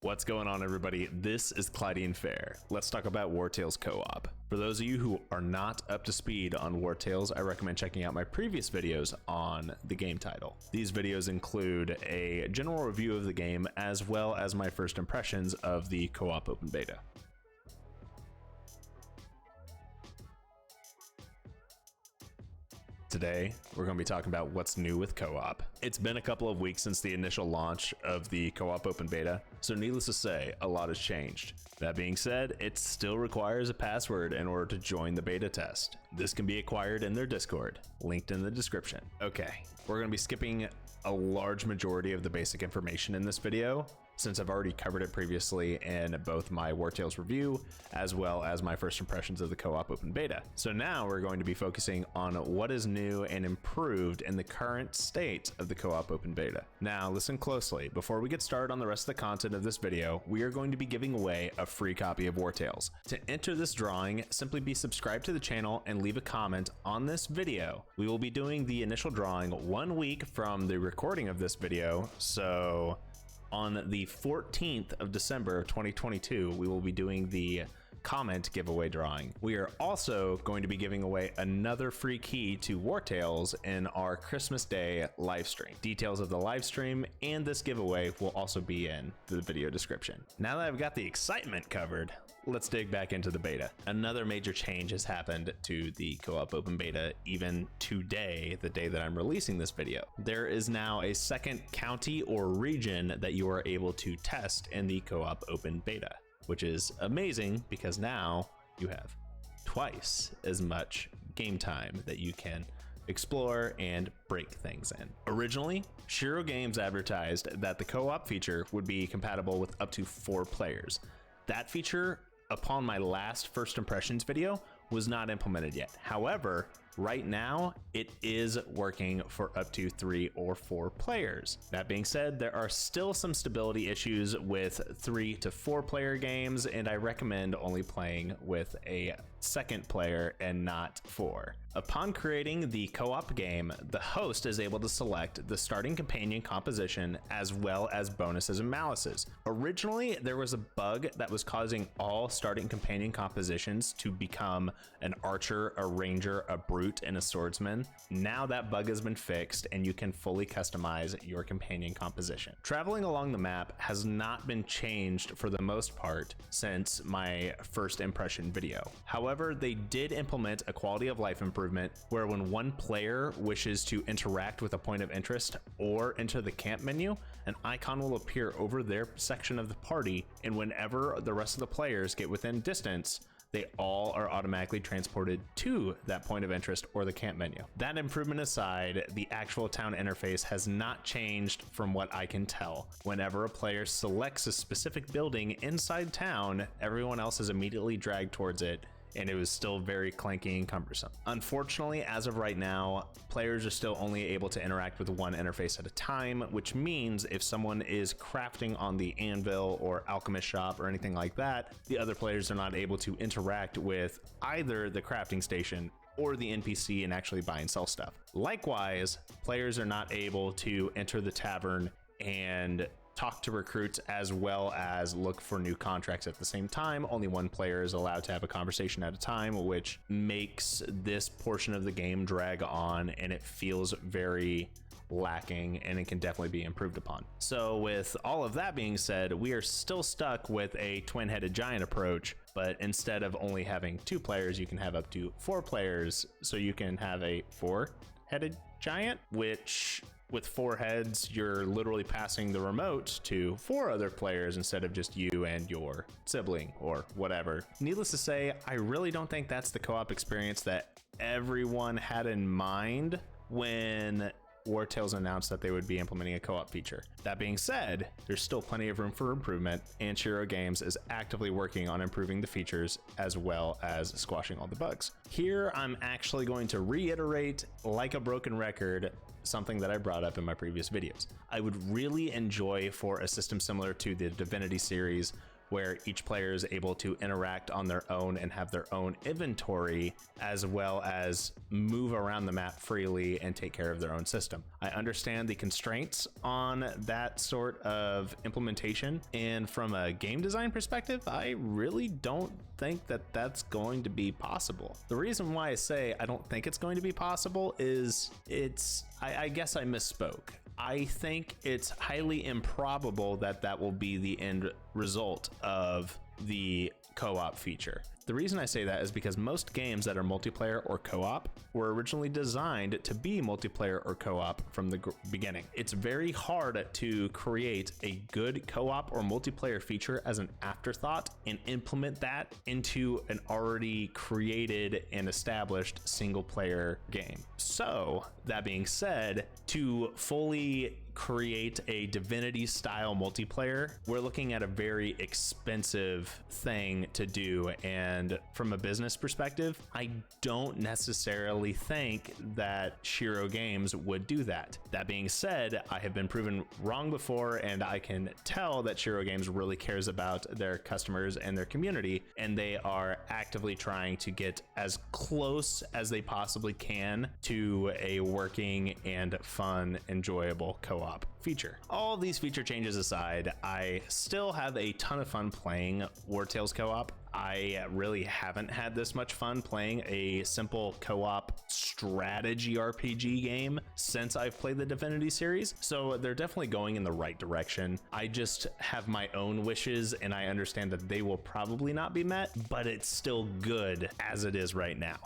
What's going on, everybody? This is Clydian Fair. Let's talk about Wartales Co-Op. For those of you who are not up to speed on Wartales, I recommend checking out my previous videos on the game title. These videos include a general review of the game as well as my first impressions of the co-op open beta. Today, we're going to be talking about what's new with co-op. It's been a couple of weeks since the initial launch of the co-op open beta, so needless to say, a lot has changed. That being said, it still requires a password in order to join the beta test. This can be acquired in their Discord, linked in the description. Okay, we're going to be skipping a large majority of the basic information in this video, since I've already covered it previously in both my Wartales review as well as my first impressions of the co-op open beta. So now we're going to be focusing on what is new and improved in the current state of the co-op open beta. Now listen closely. Before we get started on the rest of the content of this video, we are going to be giving away a free copy of Wartales. To enter this drawing, simply be subscribed to the channel and leave a comment on this video. We will be doing the initial drawing 1 week from the recording of this video, so on the 14th of December of 2022, we will be doing the comment giveaway drawing. We are also going to be giving away another free key to Wartales in our Christmas Day live stream. Details of the live stream and this giveaway will also be in the video description. Now that I've got the excitement covered, let's dig back into the beta. Another major change has happened to the co-op open beta even today, the day that I'm releasing this video. There is now a second county or region that you are able to test in the co-op open beta, which is amazing because now you have twice as much game time that you can explore and break things in. Originally, Shiro Games advertised that the co-op feature would be compatible with up to 4 players. That feature, upon my last first impressions video, was not implemented yet. However, right now it is working for up to 3 or 4 players. That being said, there are still some stability issues with 3 to 4 player games, and I recommend only playing with a second player and not 4. Upon creating the co-op game, the host is able to select the starting companion composition as well as bonuses and malices. Originally, there was a bug that was causing all starting companion compositions to become an archer, a ranger, a brute, and a swordsman. Now that bug has been fixed and you can fully customize your companion composition. Traveling along the map has not been changed for the most part since my first impression video. However, they did implement a quality of life improvement where when one player wishes to interact with a point of interest or enter the camp menu, an icon will appear over their section of the party, and whenever the rest of the players get within distance, they all are automatically transported to that point of interest or the camp menu. That improvement aside, the actual town interface has not changed from what I can tell. Whenever a player selects a specific building inside town, everyone else is immediately dragged towards it, and it was still very clunky and cumbersome. Unfortunately, as of right now, players are still only able to interact with one interface at a time, which means if someone is crafting on the anvil or alchemist shop or anything like that, the other players are not able to interact with either the crafting station or the NPC and actually buy and sell stuff. Likewise, players are not able to enter the tavern and talk to recruits as well as look for new contracts at the same time. Only one player is allowed to have a conversation at a time, which makes this portion of the game drag on, and it feels very lacking, and it can definitely be improved upon. So with all of that being said, we are still stuck with a twin-headed giant approach, but instead of only having 2 players, you can have up to 4 players. So you can have a 4-headed giant, which with 4 heads, you're literally passing the remote to 4 other players instead of just you and your sibling or whatever. Needless to say, I really don't think that's the co-op experience that everyone had in mind when Wartales announced that they would be implementing a co-op feature. That being said, there's still plenty of room for improvement, and Shiro Games is actively working on improving the features as well as squashing all the bugs. Here, I'm actually going to reiterate, like a broken record, something that I brought up in my previous videos. I would really enjoy for a system similar to the Divinity series where each player is able to interact on their own and have their own inventory, as well as move around the map freely and take care of their own system. I understand the constraints on that sort of implementation, and from a game design perspective, I really don't think that that's going to be possible. The reason why I say I don't think it's going to be possible is I guess I misspoke. I think it's highly improbable that that will be the end result of the co-op feature. The reason I say that is because most games that are multiplayer or co-op were originally designed to be multiplayer or co-op from the beginning. It's very hard to create a good co-op or multiplayer feature as an afterthought and implement that into an already created and established single player game. So that being said, to fully create a Divinity style multiplayer, we're looking at a very expensive thing to do, and from a business perspective, I don't necessarily think that Shiro Games would do that. That being said, I have been proven wrong before, and I can tell that Shiro Games really cares about their customers and their community, and they are actively trying to get as close as they possibly can to a working and fun, enjoyable co-op feature. All these feature changes aside, I still have a ton of fun playing Wartales Co-op. I really haven't had this much fun playing a simple co-op strategy RPG game since I've played the Divinity series, so they're definitely going in the right direction. I just have my own wishes, and I understand that they will probably not be met, but it's still good as it is right now.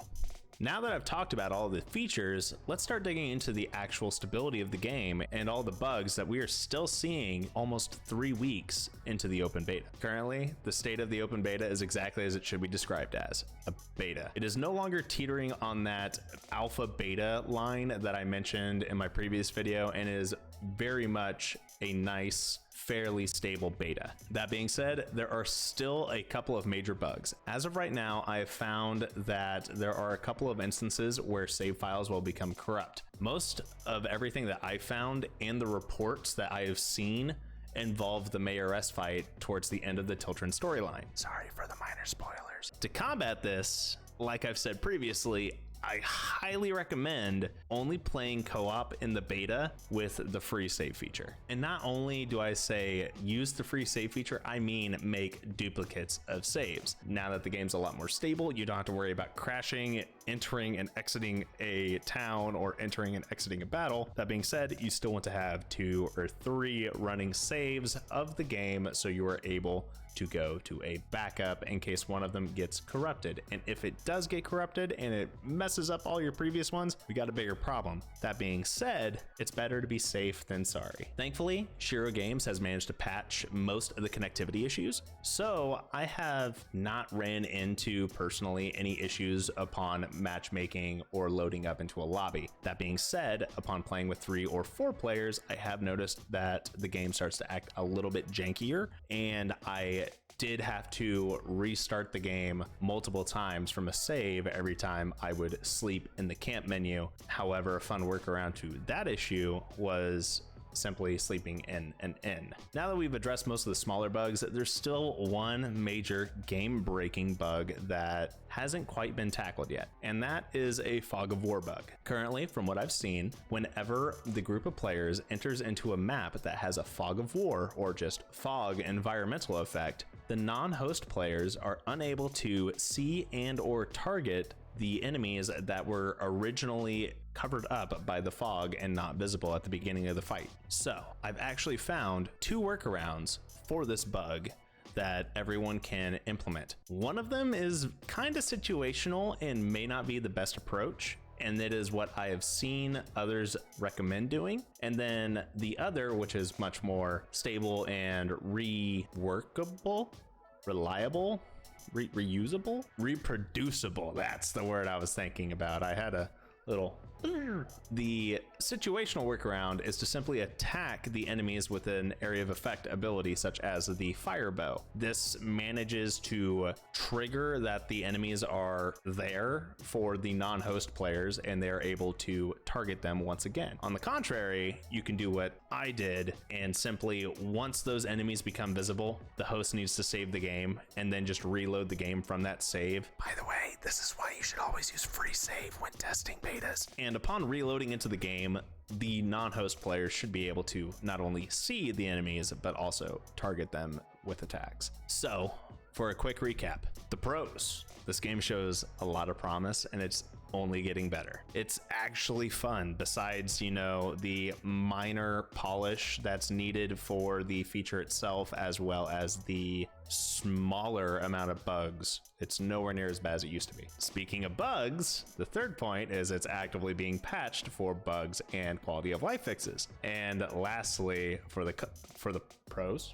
Now that I've talked about all the features, let's start digging into the actual stability of the game and all the bugs that we are still seeing almost 3 weeks into the open beta. Currently, the state of the open beta is exactly as it should be described as, a beta. It is no longer teetering on that alpha beta line that I mentioned in my previous video, and is very much a nice, fairly stable beta. That being said, there are still a couple of major bugs. As of right now, I have found that there are a couple of instances where save files will become corrupt. Most of everything that I found and the reports that I have seen involve the Mayoress fight towards the end of the Tiltron storyline. Sorry for the minor spoilers. To combat this, like I've said previously, I highly recommend only playing co-op in the beta with the free save feature. And not only do I say use the free save feature, I mean make duplicates of saves. Now that the game's a lot more stable, you don't have to worry about crashing, entering and exiting a town, or entering and exiting a battle. That being said, you still want to have 2 or 3 running saves of the game so you are able to go to a backup in case one of them gets corrupted. And if it does get corrupted and it messes up all your previous ones, we got a bigger problem. That being said, it's better to be safe than sorry. Thankfully, Shiro Games has managed to patch most of the connectivity issues, so I have not ran into personally any issues upon matchmaking or loading up into a lobby. That being said, upon playing with 3 or 4 players, I have noticed that the game starts to act a little bit jankier, and I did have to restart the game multiple times from a save every time I would sleep in the camp menu. However, a fun workaround to that issue was simply sleeping in an inn. Now that we've addressed most of the smaller bugs, there's still one major game-breaking bug that hasn't quite been tackled yet, and that is a fog of war bug. Currently, from what I've seen, whenever the group of players enters into a map that has a fog of war or just fog environmental effect, the non-host players are unable to see and or target the enemies that were originally covered up by the fog and not visible at the beginning of the fight. So I've actually found 2 workarounds for this bug that everyone can implement. One of them is kind of situational and may not be the best approach, and that is what I have seen others recommend doing. And then the other, which is much more stable and reworkable, reliable, reusable, reproducible. That's the word I was thinking about. I had a little. The situational workaround is to simply attack the enemies with an area of effect ability such as the fire bow. This manages to trigger that the enemies are there for the non-host players and they're able to target them once again. On the contrary, you can do what I did and simply once those enemies become visible, the host needs to save the game and then just reload the game from that save. By the way, this is why you should always use free save when testing betas. And upon reloading into the game, the non-host players should be able to not only see the enemies, but also target them with attacks. So, for a quick recap, the pros. This game shows a lot of promise and it's only getting better. It's actually fun besides, you know, the minor polish that's needed for the feature itself, as well as the smaller amount of bugs. It's nowhere near as bad as it used to be. Speaking of bugs, the third point is it's actively being patched for bugs and quality of life fixes. And lastly, for the pros,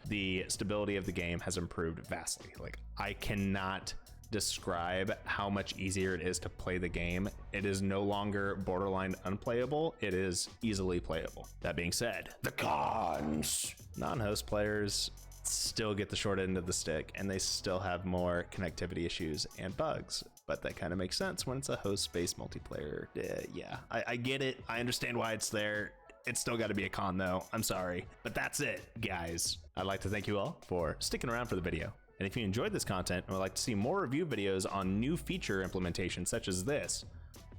the stability of the game has improved vastly. Like, I cannot describe how much easier it is to play the game. It is no longer borderline unplayable, it is easily playable. That being said, the cons. Non-host players still get the short end of the stick and they still have more connectivity issues and bugs, but that kind of makes sense when it's a host-based multiplayer. Yeah, I get it. I understand why it's there. It's still got to be a con though. I'm sorry, but that's it, guys. I'd like to thank you all for sticking around for the video. And if you enjoyed this content and would like to see more review videos on new feature implementations such as this,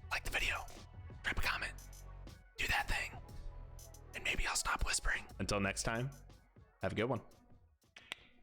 like the video, drop a comment, do that thing, and maybe I'll stop whispering. Until next time, have a good one.